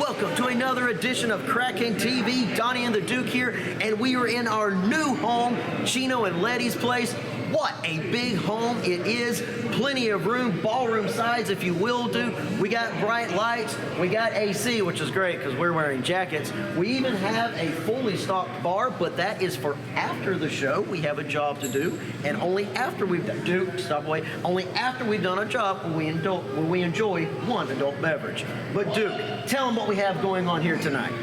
Welcome to another edition of KRAKEN TV. Donnie and the Duke here, and we are in our new home, Chino and Letty's place. What a big home it is. Plenty of room, ballroom size if you will do. We got bright lights, we got AC, which is great because we're wearing jackets. We even have a fully stocked bar, but that is for after the show. We have a job to do, and only after we've done, Duke, stop away, only after we've done a job will we enjoy one adult beverage. But Duke, tell them what we have going on here tonight.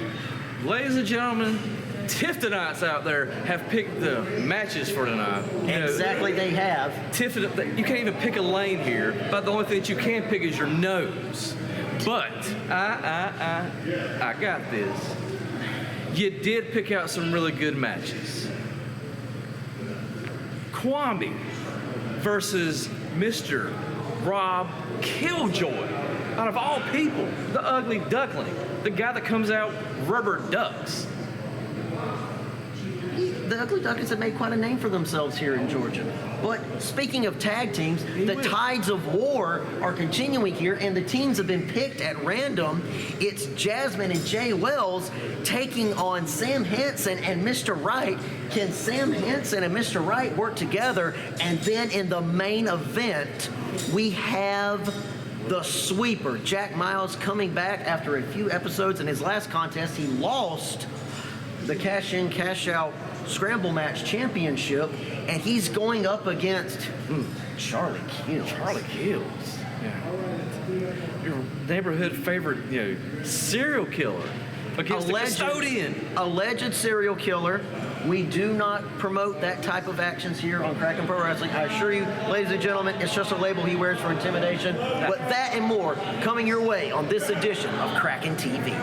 Ladies and gentlemen, Tiffanites out there have picked the matches for tonight. Exactly, they have. You can't even pick a lane here, but the only thing that you can pick is your nose. But I got this. You did pick out some really good matches. Kwami versus Mr. Rob Killjoy. Out of all people, the ugly duckling, the guy that comes out rubber ducks. The Ugly Ducklings have made quite a name for themselves here in Georgia. But speaking of tag teams, the tides of war are continuing here, and the teams have been picked at random. It's Jasmine and Jay Wells taking on Sam Hansen and Mr. Wright. Can Sam Hansen and Mr. Wright work together? And then in the main event, we have the sweeper, Jack Miles, coming back after a few episodes. In his last contest, he lost the cash-in, cash-out scramble match championship, and he's going up against Charlie Kills. Charlie Kills. Yeah. Your neighborhood favorite, serial killer against the custodian. Alleged serial killer. We do not promote that type of actions here on KRAKEN Pro Wrestling. I assure you, ladies and gentlemen, it's just a label he wears for intimidation. But that and more coming your way on this edition of KRAKEN TV.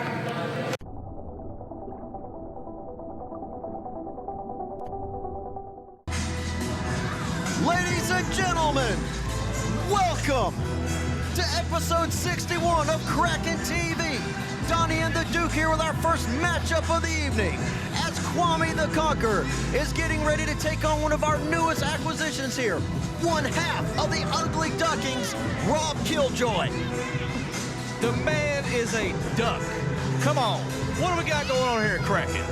Ladies and gentlemen, welcome to episode 61 of KRAKEN TV. Donnie and the Duke here with our first matchup of the evening, as Kwami the Conqueror is getting ready to take on one of our newest acquisitions here, one half of the Ugly Ducklings, Rob Killjoy. The man is a duck. Come on, what do we got going on here at KRAKEN?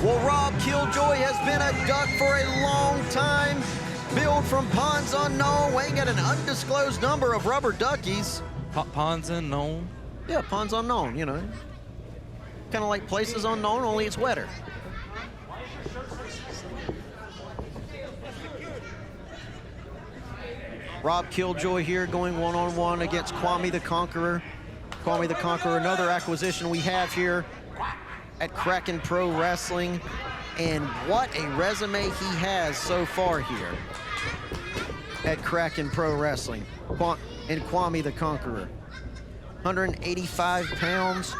Well, Rob Killjoy has been a duck for a long time. Billed from ponds unknown, weighing at an undisclosed number of rubber duckies. Ponds unknown? Yeah, ponds unknown, Kind of like places unknown, only it's wetter. Rob Killjoy here going one-on-one against Kwami the Conqueror. Kwami the Conqueror, another acquisition we have here at KRAKEN Pro Wrestling, and what a resume he has so far here at KRAKEN Pro Wrestling. And Kwami the Conqueror, 185 pounds.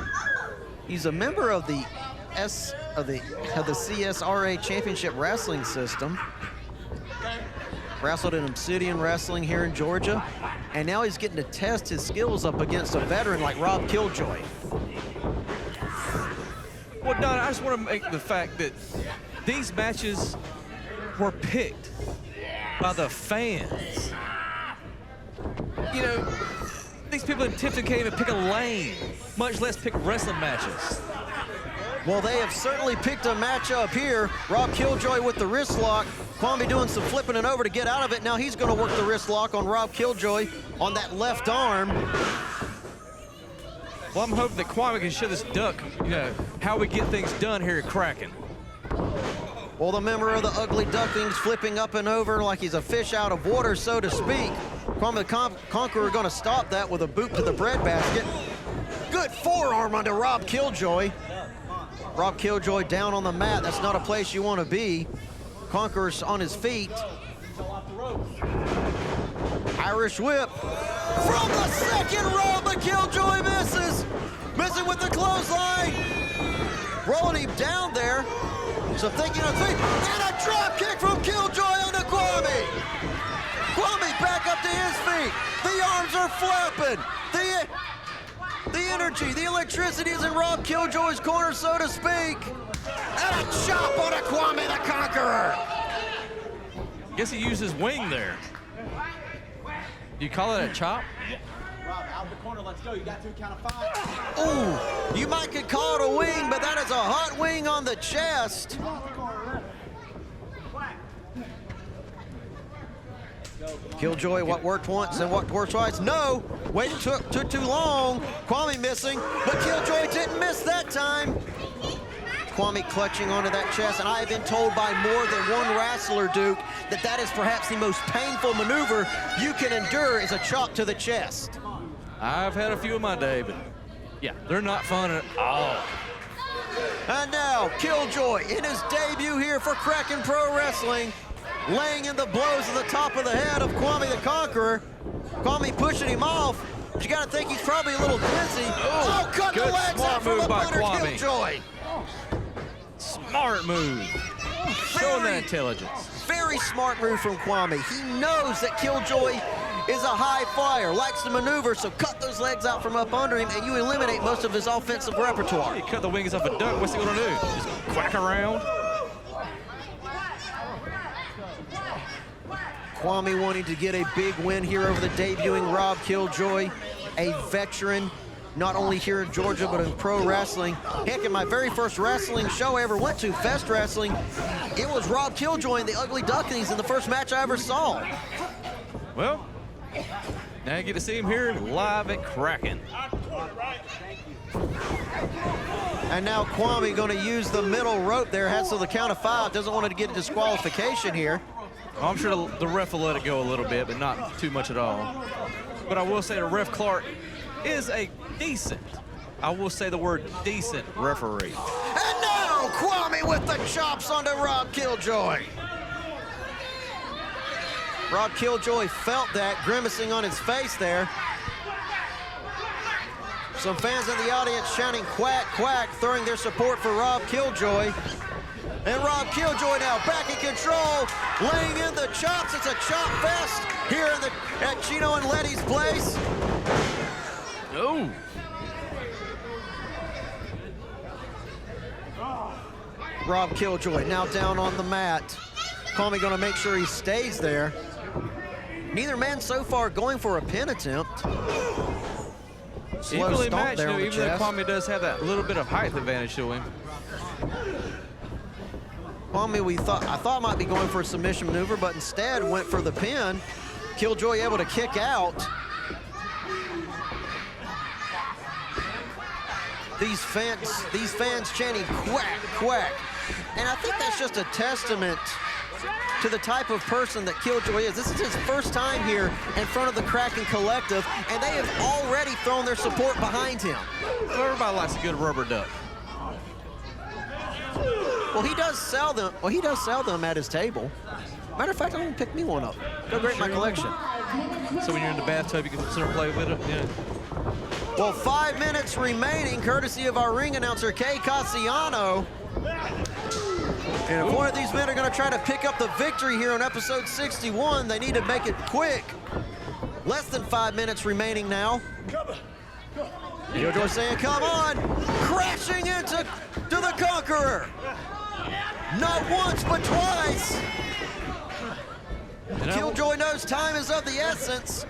He's a member of the CSRA Championship Wrestling System. Wrestled in Obsidian Wrestling here in Georgia, and now he's getting to test his skills up against a veteran like Rob Killjoy. Well, Don, I just want to make the fact that these matches were picked by the fans. These people in Tifton can't even pick a lane, much less pick wrestling matches. Well, they have certainly picked a matchup here. Rob Killjoy with the wrist lock. Kwami doing some flipping it over to get out of it. Now he's going to work the wrist lock on Rob Killjoy on that left arm. Well, I'm hoping that Kwami can show this duck, how we get things done here at KRAKEN. Well, the member of the Ugly Ducklings flipping up and over like he's a fish out of water, so to speak. Kwami the Conqueror going to stop that with a boot to the breadbasket. Good forearm onto Rob Killjoy. Rob Killjoy down on the mat. That's not a place you want to be. Conqueror's on his feet. Irish whip. From the second row, but Killjoy misses. Missing with the clothesline. Rolling him down there. So thinking of feet. And a drop kick from Killjoy onto Kwami. Kwami back up to his feet. The arms are flapping. The energy, the electricity is in Rob Killjoy's corner, so to speak. And a chop on a Kwami the Conqueror. Guess he used his wing there. Do you call it a chop? Rob, out the corner, let's go. You got to count of 5. Ooh, you might could call it a wing, but that is a hot wing on the chest. Killjoy, what worked once and what worked twice? No, waiting took too long. Kwami missing, but Killjoy didn't miss that time. Kwami clutching onto that chest, and I have been told by more than one wrestler, Duke, that that is perhaps the most painful maneuver you can endure is a chop to the chest. I've had a few in my day, but yeah, they're not fun at all. And now, Killjoy in his debut here for Kraken Pro Wrestling, laying in the blows at the top of the head of Kwami the Conqueror. Kwami pushing him off. But you gotta think he's probably a little dizzy. Oh, cut the good legs smart out from move by under Kwami. Killjoy. Smart move. Showing that intelligence. Very smart move from Kwami. He knows that Killjoy is a high flyer, likes to maneuver, so cut those legs out from up under him and you eliminate most of his offensive repertoire. He cut the wings off a duck. What's he gonna do? Just quack around? Kwami wanting to get a big win here over the debuting Rob Killjoy, a veteran, not only here in Georgia, but in pro wrestling. Heck, in my very first wrestling show I ever went to, Fest Wrestling, it was Rob Killjoy and the Ugly Ducklings in the first match I ever saw. Well, now you get to see him here live at Kraken. And now Kwami going to use the middle rope there, heads to the count of 5, doesn't want to get a disqualification here. I'm sure the ref will let it go a little bit, but not too much at all. But I will say the ref Clark is a decent, I will say the word decent referee. And now Kwami with the chops onto Rob Killjoy. Rob Killjoy felt that, grimacing on his face there. Some fans in the audience shouting quack, quack, throwing their support for Rob Killjoy. And Rob Killjoy now back in control, laying in the chops. It's a chop fest here at Chino and Letty's place. Oh. Rob Killjoy now down on the mat. Kwami going to make sure he stays there. Neither man so far going for a pin attempt. Slow Equally stomp matched, there on the even though chest. Kwami does have that little bit of height advantage to him. Kwami, I thought might be going for a submission maneuver, but instead went for the pin. Killjoy able to kick out. These fans chanting quack, quack. And I think that's just a testament to the type of person that Killjoy is. This is his first time here in front of the Kraken Collective, and they have already thrown their support behind him. Well, everybody likes a good rubber duck. Well, he does sell them. Well, he does sell them at his table. Matter of fact, I'm gonna pick me one up. Go grab my collection. So when you're in the bathtub, you can sit and play with it. Yeah. Well, 5 minutes remaining, courtesy of our ring announcer, Kay Cassiano. And if one of these men are going to try to pick up the victory here on episode 61, they need to make it quick. Less than 5 minutes remaining now. Killjoy saying, come on, crashing into the Conqueror. Not once, but twice. Killjoy knows time is of the essence.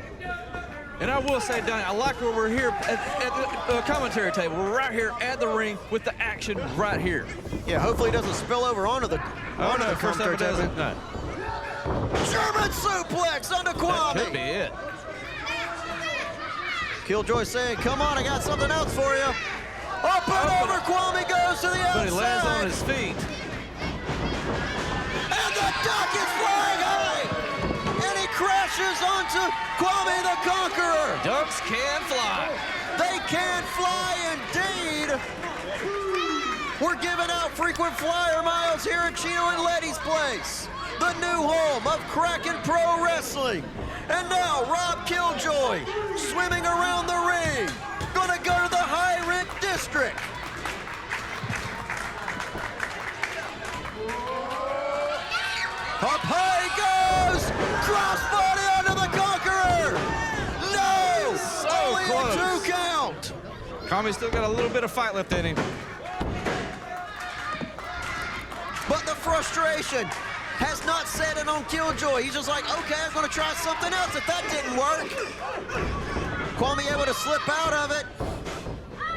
And I will say, Donnie, I like where we're here at the commentary table. We're right here at the ring with the action right here. Yeah, hopefully it doesn't spill over onto the First time it doesn't. No. German suplex onto Kwami. That could be it. Killjoy saying, come on, I got something else for you. Up and over, Kwami goes to the outside. But he lands on his feet. And the duck is flying high. And he crashes onto Kwami the Conqueror. Ducks can fly. They can fly indeed. We're giving out frequent flyer miles here at Chino and Letty's place, the new home of Kraken Pro Wrestling. And now Rob Killjoy swimming around the ring. Gonna go to the high rent district. Up high he goes! Crossbody onto the Conqueror! No! So Only close. a 2 count! Kwami's still got a little bit of fight left in him. But the frustration has not set in on Killjoy. He's just like, okay, I'm gonna try something else if that didn't work. Kwami able to slip out of it.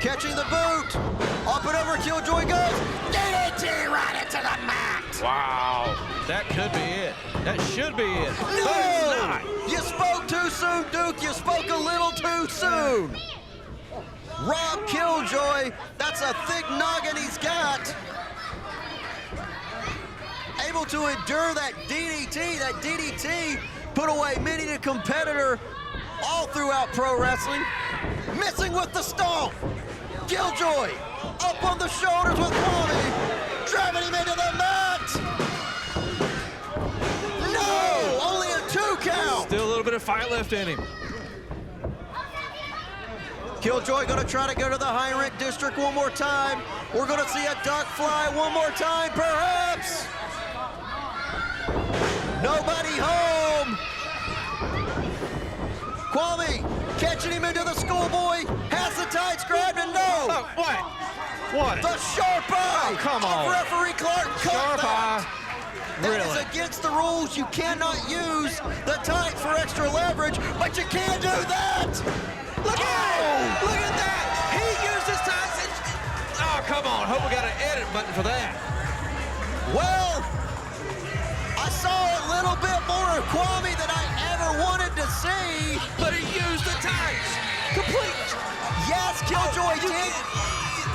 Catching the boot. Up and over, Killjoy goes. DDT right into the mat. Wow, that could be it. That should be it. No! But it's not. You spoke too soon, Duke. You spoke a little too soon. Rob Killjoy, that's a thick noggin he's got. Able to endure that DDT. That DDT put away many a competitor all throughout pro wrestling. Missing with the stomp. Killjoy up on the shoulders with Kwami, driving him into the mat. No, only a 2 count. Still a little bit of fight left in him. Killjoy gonna try to go to the high rent district one more time. We're gonna see a duck fly one more time, perhaps. Nobody home. Kwami catching him into the schoolboy. Has the tights grabbed and no. Oh, what? What? The sharp eye. Oh, come on. Of referee Clark caught Sharp that. eye. That Really? is against the rules. You cannot use the tights for extra leverage, but you can do that. Look at it! Look at that! He used his tights. Oh, come on. Hope we got an edit button for that. Well, I saw a little bit more of Kwami than I ever wanted to see. But he used the tights. Complete. Yes, Killjoy did.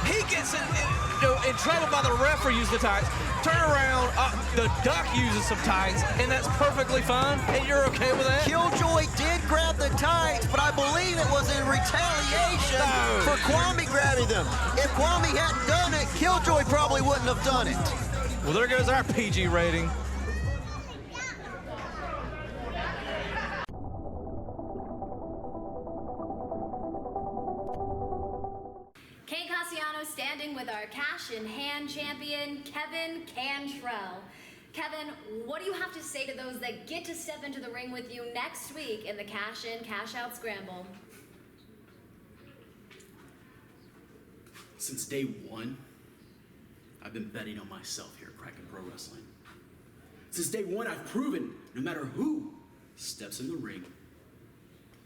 He gets in trouble by the referee using the tights. Turn around, the duck uses some tights, and that's perfectly fine, and you're okay with that? Killjoy did grab the tights, but I believe it was in retaliation for Kwami grabbing them. If Kwami hadn't done it, Killjoy probably wouldn't have done it. Well, there goes our PG rating. Kane Cassiano standing with our cash in hand champion, Kevin Cantrell. Kevin, what do you have to say to those that get to step into the ring with you next week in the cash in, cash out scramble? Since day one, I've been betting on myself here at Kraken Pro Wrestling. Since day one, I've proven no matter who steps in the ring,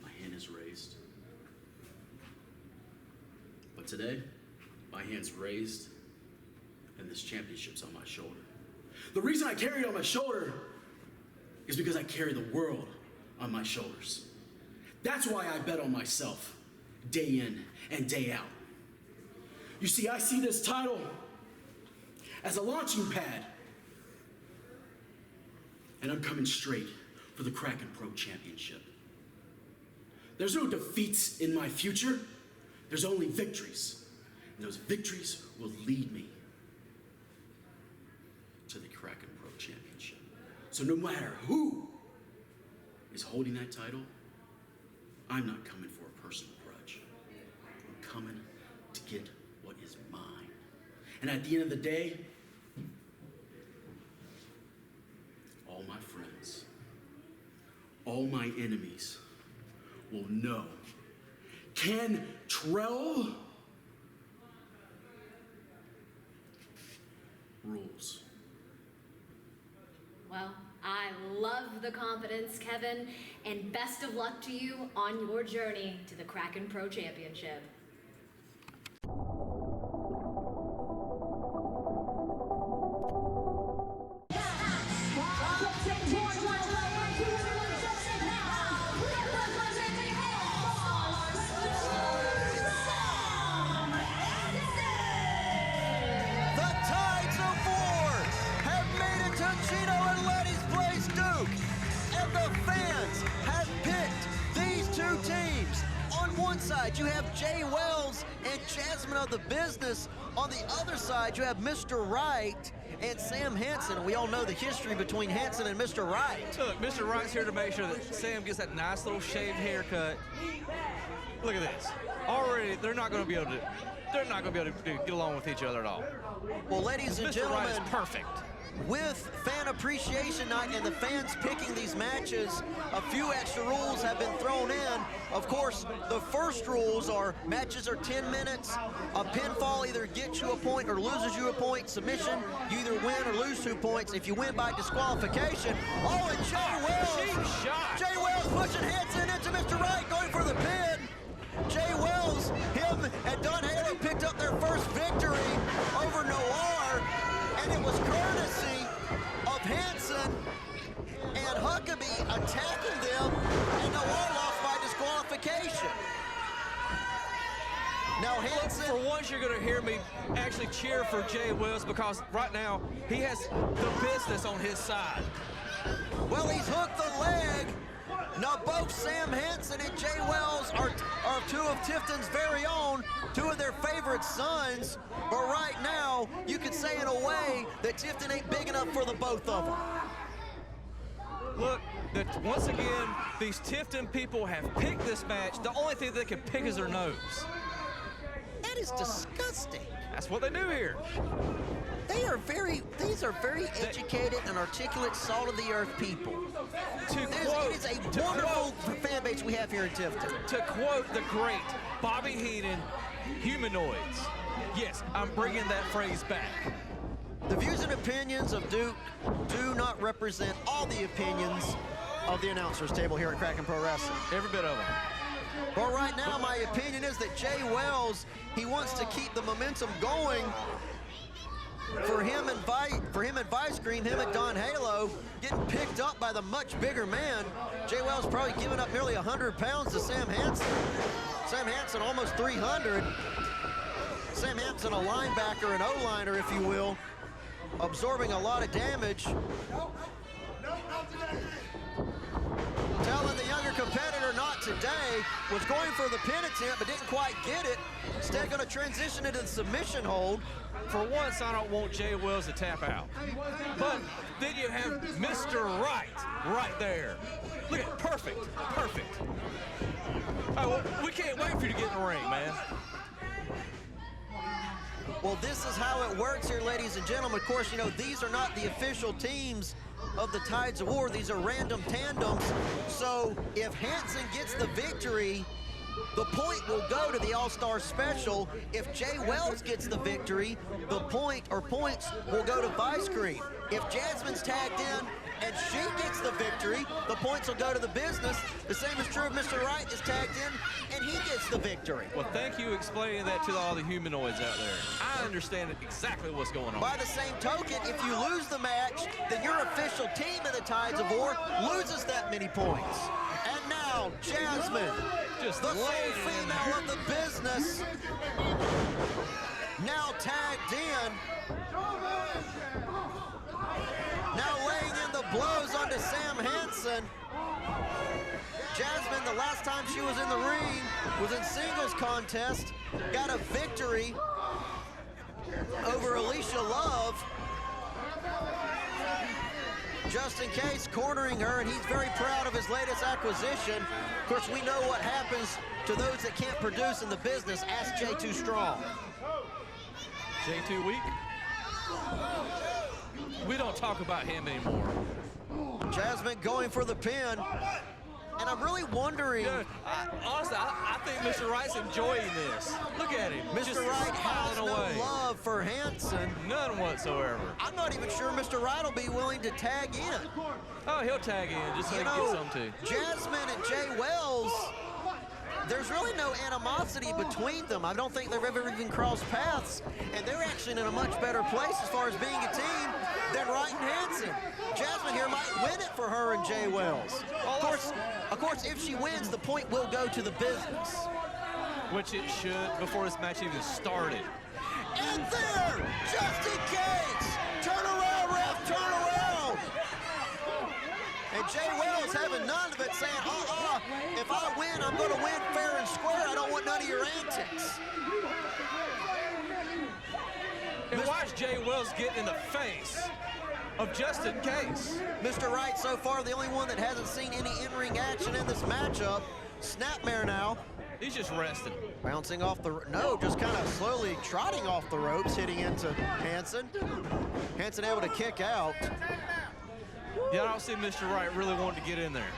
my hand is raised. But today, my hand's raised, and this championship's on my shoulder. The reason I carry it on my shoulder is because I carry the world on my shoulders. That's why I bet on myself, day in and day out. You see, I see this title as a launching pad, and I'm coming straight for the Kraken Pro Championship. There's no defeats in my future. There's only victories, and those victories will lead me to the Kraken Pro Championship. So no matter who is holding that title, I'm not coming for a personal grudge. I'm coming to get what is mine. And at the end of the day, all my friends, all my enemies will know Cantrell rules. Well, I love the confidence, Kevin, and best of luck to you on your journey to the Kraken Pro Championship. The tides of war have made it to Chino and Letty's place, Duke. And the fans have picked these two teams. On one side, you have Jay Wells and Jasmine of the Business. On the other side, you have Mr. Wright and Sam Hansen. We all know the history between Hansen and Mr. Wright. Look, Mr. Wright's here to make sure that Sam gets that nice little shaved haircut. Look at this. Already, they're not going to be able to get along with each other at all. Well, ladies and Mr. Wright gentlemen, is perfect. with Fan Appreciation Night and the fans picking these matches, a few extra rules have been thrown in. Of course, the first rules are matches are 10 minutes. A pinfall either gets you a point or loses you a point. Submission, you either win or lose 2 points. If you win by disqualification, oh, and Jay Wells. Cheap shot. Jay Wells pushing Hansen into Mr. Wright, going for the pin. Jay Wells, him and Don Halo picked up their first victory over Noir, and it was courtesy of Hanson and Huckabee attacking them, and Noir lost by disqualification. Now Hanson... For once, you're going to hear me actually cheer for Jay Wells because right now he has the business on his side. Well, he's hooked the leg. Now both Sam Hanson and Jay Wells are two of Tifton's very own, two of their favorite sons. But right now, you could say in a way that Tifton ain't big enough for the both of them. Look, that once again, these Tifton people have picked this match. The only thing they can pick is their nose. That is disgusting. That's what they do here. These are very educated and articulate, salt-of-the-earth people. It is a wonderful fan base we have here in Tifton. To quote the great Bobby Heenan, humanoids. Yes, I'm bringing that phrase back. The views and opinions of Duke do not represent all the opinions of the announcers table here at Kraken Pro Wrestling. Every bit of them. But right now, my opinion is that Jay Wells, he wants to keep the momentum going. For him and Vice Green, him and Don Halo, getting picked up by the much bigger man. Jay Wells probably giving up nearly 100 pounds to Sam Hanson. Sam Hanson almost 300. Sam Hanson, a linebacker, an O-liner, if you will, absorbing a lot of damage. Telling the younger competitor not today, was going for the pin attempt but didn't quite get it. Instead going to transition into the submission hold. For once, I don't want Jay Wells to tap out. But then you have Mr. right there. Look at perfect. Oh, well, we can't wait for you to get in the ring, man. Well, this is how it works here, ladies and gentlemen. Of course, you know, these are not the official teams of the Tides of War. These are random tandems. So if Hanson gets the victory, the point will go to the All-Star Special. If Jay Wells gets the victory, the points will go to Vice Green. If Jasmine's tagged in and she gets the victory, the points will go to the business. The same is true if Mr. Wright is tagged in and he gets the victory. Well, thank you explaining that to all the humanoids out there. I understand exactly what's going on. By the same token, if you lose the match, then your official team in the Tides of War loses that many points. And now, Jasmine, just the sole female of the business, now tagged in. Now laying in the blows onto Sam Hanson. Jasmine, the last time she was in the ring was in singles contest, got a victory over Alicia Love. Just in case, cornering her, and he's very proud of his latest acquisition. Of course, we know what happens to those that can't produce in the business. Ask Jay Too Strong. Jay Too Weak? We don't talk about him anymore. Jasmine going for the pin. And I'm really wondering... Honestly, I think Mr. Wright's enjoying this. Look at him. Mr. Wright has no love for Hanson. None whatsoever. I'm not even sure Mr. Wright will be willing to tag in. Oh, he'll tag in just so he can get some too. Jasmine and Jay Wells, there's really no animosity between them. I don't think they've ever even crossed paths. And they're actually in a much better place as far as being a team than Wright and Hanson. Jasmine here might win it for her and Jay Wells. Of course, if she wins, the point will go to the business. Which it should before this match even started. And there, just in case, turn around, ref, turn around. And Jay Wells having none of it, saying, if I win, I'm going to win fair and square. I don't want none of your antics. And watch Jay Wells get in the face of just in case. Mr. Wright so far the only one that hasn't seen any in-ring action in this matchup. Snapmare now. He's just resting. Bouncing off the, just kind of slowly trotting off the ropes, hitting into Hanson. Hanson able to kick out. Yeah, I don't see Mr. Wright really wanting to get in there.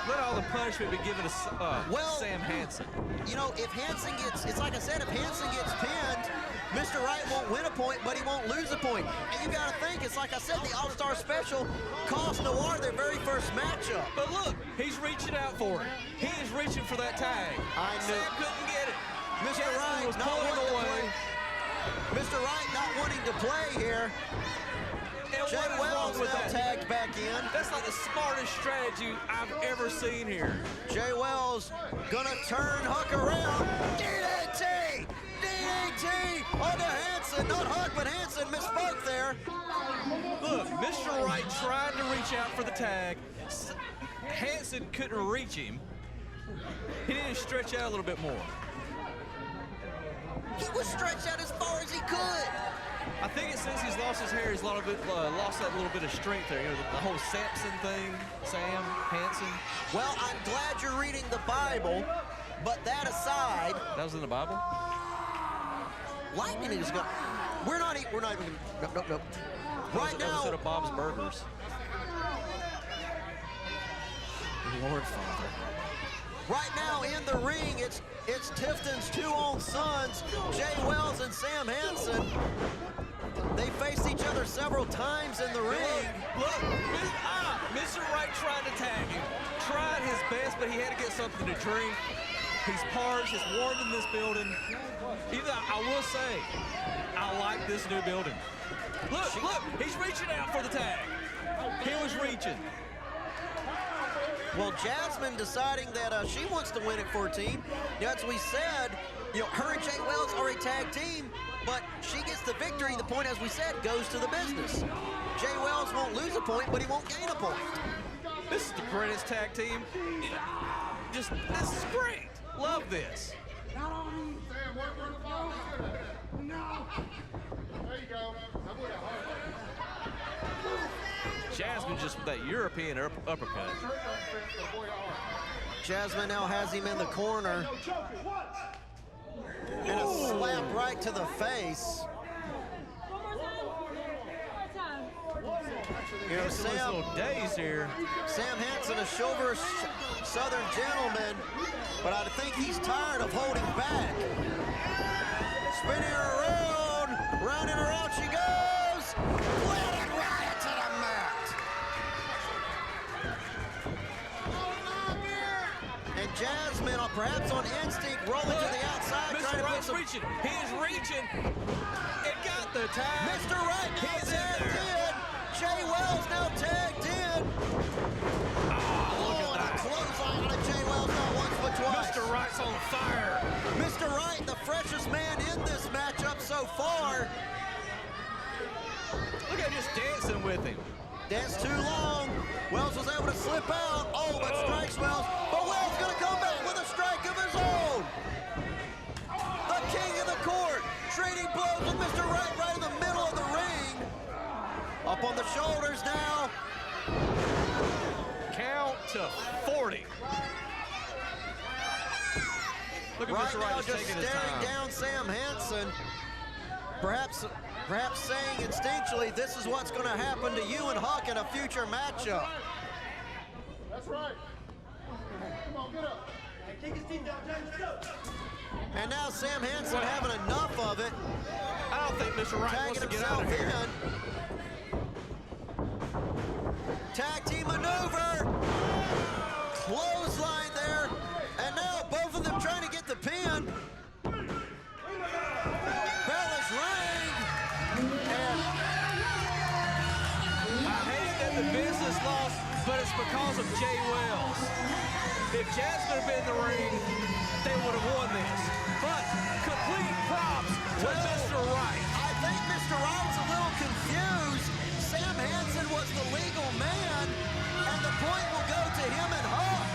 Let all the punishment be given to Sam Hanson. You know, if Hanson gets, it's like I said, if Hanson gets pinned, Mr. Wright won't win a point, but he won't lose a point. And you got to think, it's like I said, the All-Star Special cost Noir their very first matchup. But look, he's reaching out for it. He is reaching for that tag. I knew. Sam couldn't get it. Mr. Jasmine Wright was not pulling wanting to away. play. Mr. Wright not wanting to play here. And Jay what is Wells wrong with now that? tagged back in. That's like the smartest strategy I've ever seen here. Jay Wells gonna turn Huck around. DDT! DDT onto Hanson. Not Huck, but Hanson misspoke there. Look, Mr. Wright tried to reach out for the tag. Hanson couldn't reach him. He needed to stretch out a little bit more. He was stretched out as far as he could. I think it's since he's lost his hair, he's lost that little bit of strength there. You know, the whole Samson thing, Sam, Hanson. Well, I'm glad you're reading the Bible, but that aside, That was in the Bible? lightning is going. We're not even. Nope. Right That was now, episode of Bob's Burgers. Lord Father. right now in the ring, it's Tifton's two own sons, Jay Wells and Sam Hanson. They faced each other several times in the ring. Look, Mr. Wright tried to tag him. Tried his best, but he had to get something to drink. He's parched, it's warm in this building. I will say, I like this new building. Look, he's reaching out for the tag. He was reaching. Well, Jasmine deciding that she wants to win it for a team. You know, as we said, you know, her and Jay Wells are a tag team, but she gets the victory. The point, as we said, goes to the business. Jay Wells won't lose a point, but he won't gain a point. This is the greatest tag team. This is great. Love this. Jasmine just with that European uppercut. Jasmine now has him in the corner. And a slap right to the face. You know, Sam, Sam, little days here. Sam Hanson, a chivalrous Southern gentleman, but I think he's tired of holding back. Spinning her around, round and around she goes. Planted right to the mat. And Jasmine, perhaps on instinct, rolling to the outside, trying Mr. to put Wright's some. reaching. He is reaching. It got the tag. Mr. Wright now He's in tagged there. in. Jay Wells now tagged in. Oh, and a clothesline on Jay Wells not once but twice. Mr. Wright's on fire. Mr. Wright, the freshest man in this matchup so far. Look at him just dancing with him. Danced too long. Wells was able to slip out. Oh, but strikes Wells. But Wells gonna come back with a strike of his own. The king of the court, trading blows with Mr. Wright right in the middle of the ring. Up on the shoulders now. Count to 40. Look at Right Mr. now, Wright just taking his staring time. down Sam Hanson. Perhaps saying instinctually, this is what's going to happen to you and Huck in a future matchup. That's right. Come on, get up. Kick his teeth down, James. Go. And now Sam Hanson having enough of it. I don't think Mr. Wright wants Tagging to get out himself of here. in. Tag team maneuver. Clothesline there. And now both of them trying to get the pin. Bell is rang. And I hate that the business lost, but it's because of Jay Wells. If Jasmine had been in the ring, they would have won this. But complete props to Mr. Wright. I think Mr. Wright's a little confused. Sam Hanson was the legal man, and the point will go to him and Huck.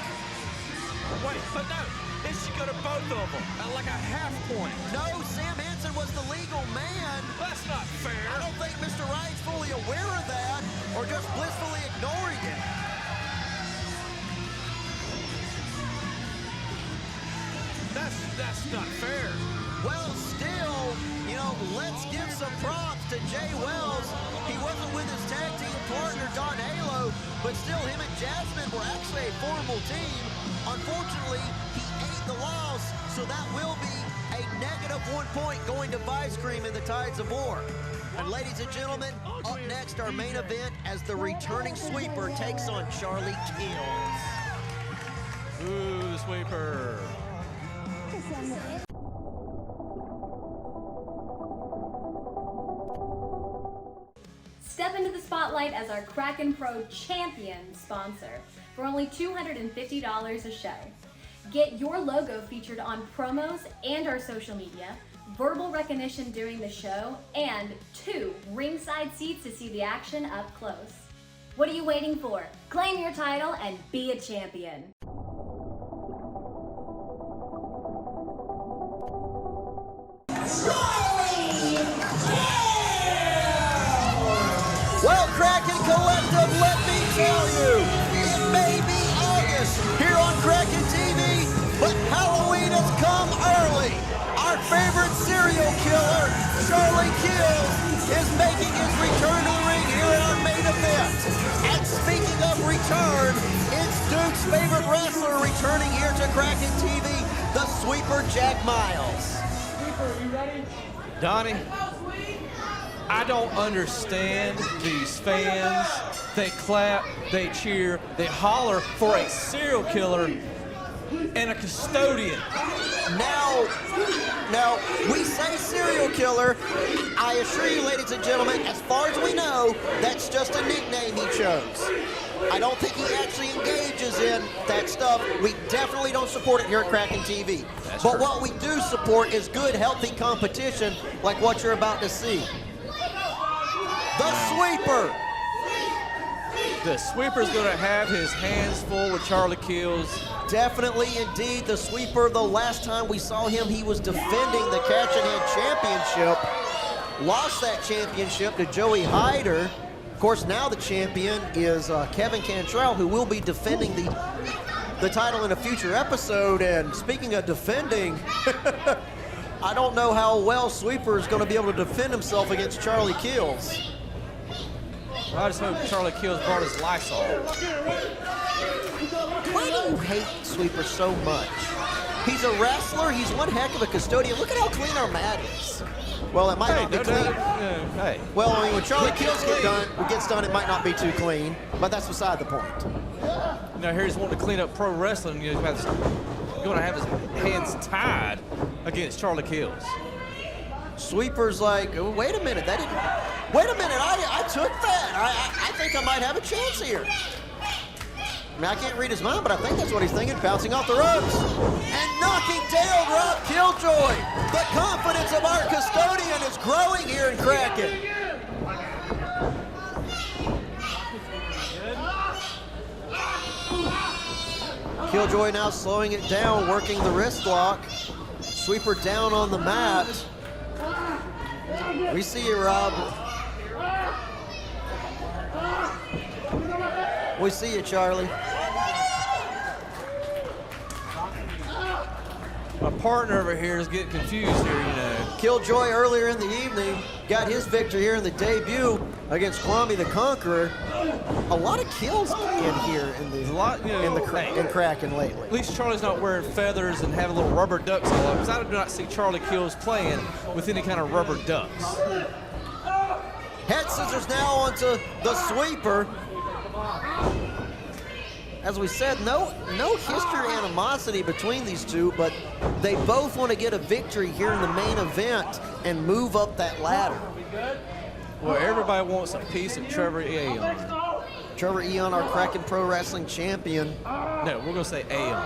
Wait, but no, it should go to both of them at like a half point. No, Sam Hanson was the legal man. That's not fair. I don't think Mr. Wright's fully aware of that, or just blissfully ignoring it. That's not fair. Well, still, you know, let's give some props to Jay Wells. He wasn't with his tag team partner, Don Halo, but still him and Jasmine were actually a formidable team. Unfortunately, he ate the loss, so that will be a a negative 1 point going to Vice Cream in the Tides of War. And ladies and gentlemen, up next, our main event as the returning sweeper takes on Charlie Kills. Ooh, the sweeper. Step into the spotlight as our Kraken Pro Champion sponsor for only $250 a show. Get your logo featured on promos and our social media, verbal recognition during the show, and 2 ringside seats to see the action up close. What are you waiting for? Claim your title and be a champion. Well, Kraken Collective, let me tell you, it may be August here on Kraken TV, but Halloween has come early. Our favorite serial killer, Charlie Kills, is making his return to the ring here in our main event. And speaking of return, it's Duke's favorite wrestler returning here to Kraken TV, the sweeper Jack Miles. Donnie, I don't understand these fans. They clap, they cheer, they holler for a serial killer and a custodian. Now, we say serial killer. I assure you, ladies and gentlemen, as far as we know, that's just a nickname he chose. I don't think he actually engages in that stuff. We definitely don't support it here at Kraken TV. But what we do support is good, healthy competition like what you're about to see. The sweeper. The sweeper's gonna have his hands full with Charlie Kills. Definitely, indeed, the sweeper. The last time we saw him, he was defending the Catch and Hand Championship. Lost that championship to Joey Hyder. Of course, now the champion is Kevin Cantrell, who will be defending the title in a future episode. And speaking of defending, I don't know how well Sweeper is going to be able to defend himself against Charlie Kills. I just hope Charlie Kills brought his Lysol. Why do you hate Sweeper so much? He's a wrestler. He's one heck of a custodian. Look at how clean our mat is. Well, it might not be clean. Hey. Well, I mean, when Charlie Kills gets done, it might not be too clean, but that's beside the point. Now here's wanting to clean up pro wrestling. He's going to have his hands tied against Charlie Kills. Sweeper's like, oh, wait a minute, wait a minute, I took that. I think I might have a chance here. I mean, I can't read his mind, but I think that's what he's thinking, bouncing off the ropes. And knocking down Rob Killjoy. The confidence of our custodian is growing here in Kraken. Killjoy now slowing it down, working the wrist lock. Sweeper down on the mat. We see you, Rob. We see you, Charlie. My partner over here is getting confused here, you know. Killjoy earlier in the evening got his victory here in the debut against Kwami the Conqueror. A lot of kills in here in Kraken lately. At least Charlie's not wearing feathers and having little rubber ducks all up, because I do not see Charlie Kills playing with any kind of rubber ducks. Head scissors now onto the Sweeper. As we said, no history animosity between these two, but they both want to get a victory here in the main event and move up that ladder. Well, everybody wants a piece of Trevor Eon. Trevor Eon, our Kraken Pro Wrestling champion. No, we're going to say Aeon.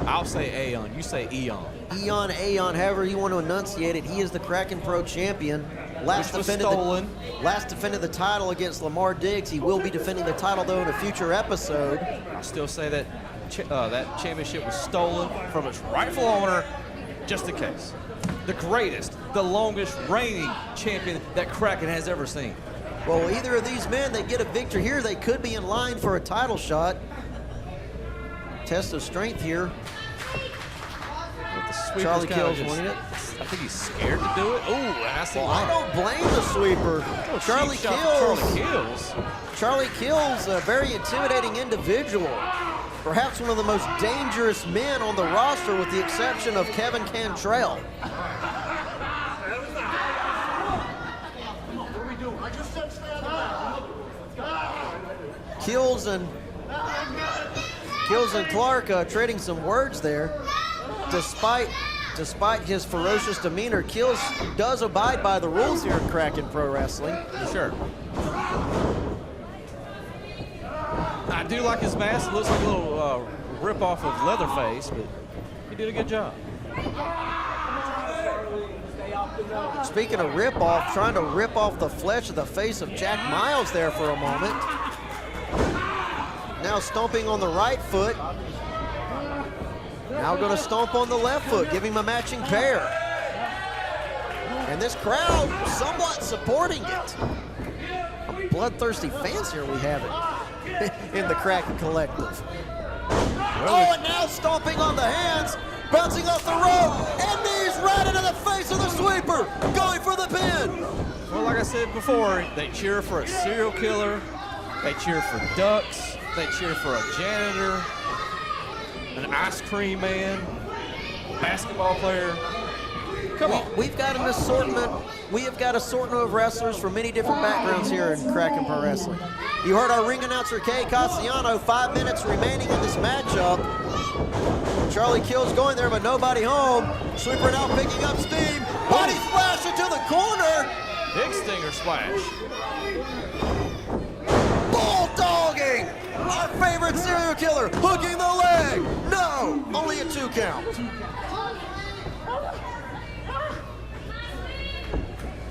I'll say Aeon. You say Eon. Eon, Aeon, however you want to enunciate it. He is the Kraken Pro champion. Last defended the title against Lamar Diggs. He will be defending the title, though, in a future episode. I still say that that championship was stolen from its rightful owner, just in case. The greatest, the longest reigning champion that Kraken has ever seen. Well, either of these men, they get a victory here, they could be in line for a title shot. Test of strength here. Charlie Kills winning it. I think he's scared to do it. Ooh, and I see. Well, I don't blame the Sweeper. Charlie Kills, a very intimidating individual. perhaps one of the most dangerous men on the roster with the exception of Kevin Cantrell. Kills and Clark trading some words there. Despite his ferocious demeanor, Kills does abide by the rules here at Kraken Pro Wrestling. For sure. I do like his mask. It looks like a little rip-off of Leatherface, but he did a good job. Speaking of rip-off, trying to rip off the flesh of the face of Jack Miles there for a moment. Now stomping on the right foot. Now going to stomp on the left foot, give him a matching pair. And this crowd somewhat supporting it. Bloodthirsty fans here we have it in the Kraken Collective. Oh, and now stomping on the hands, bouncing off the rope, and knees right into the face of the sweeper, going for the pin. Well, like I said before, they cheer for a serial killer, they cheer for ducks, they cheer for a janitor, an ice cream man, basketball player. Come on. We've got an assortment. We have got assortment of wrestlers from many different backgrounds here in Kraken Pro Wrestling. You heard our ring announcer, Kay Cassiano, 5 minutes remaining in this matchup. Charlie Kills going there, but nobody home. Sweeper now picking up steam. Body splash into the corner. Big stinger splash. Bulldogging! Our favorite serial killer, hooking the leg. No, only a 2 count.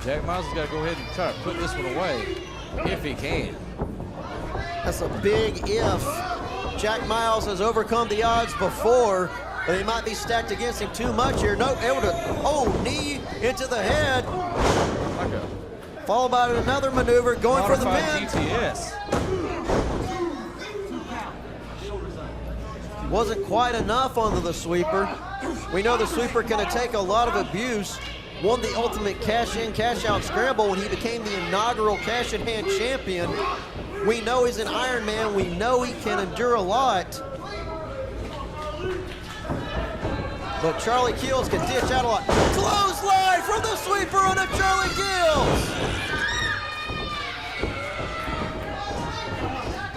Jack Miles has got to go ahead and try to put this one away, if he can. That's a big if. Jack Miles has overcome the odds before, but he might be stacked against him too much here. Nope, able to, knee into the head. Followed by another maneuver, going for the pin. GTS. Wasn't quite enough onto the sweeper. We know the sweeper can take a lot of abuse. Won the ultimate cash-in, cash-out scramble when he became the inaugural cash-in-hand champion. We know he's an Iron Man. We know he can endure a lot. But Charlie Kills can dish out a lot. Clothesline from the sweeper onto Charlie Kills.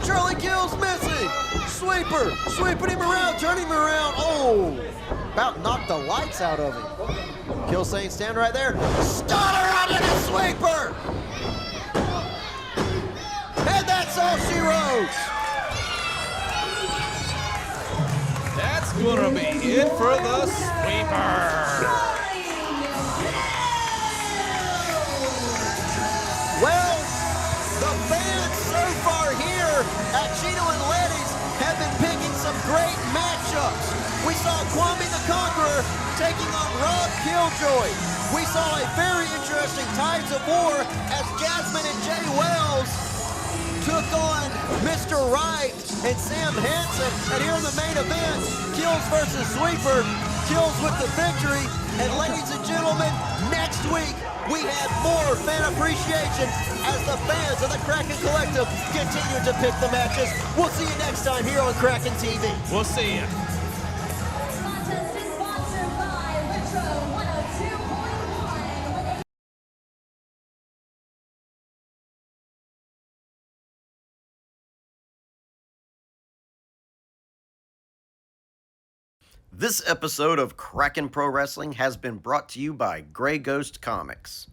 Charlie Kills missing. Sweeper, sweeping him around, turning him around. Oh, about knocked the lights out of him. Kill saying stand right there. Stunner onto the sweeper. And that's all she wrote. That's gonna be it for the sweeper. Well, the fans so far here at Chino and Letty's have been picking some great matchups. We saw Kwami the Conqueror taking on Rob Killjoy. We saw a very interesting Tides of War as Jasmine and Jay Wells took on Mr. Wright and Sam Hansen. And here in the main event, Kills versus Sweeper. Kills with the victory. And ladies and gentlemen, next week we have more fan appreciation as the fans of the Kraken Collective continue to pick the matches. We'll see you next time here on Kraken TV. We'll see you. Contest is sponsored by Retro 102.1. This episode of Kraken Pro Wrestling has been brought to you by Grey Ghost Comics.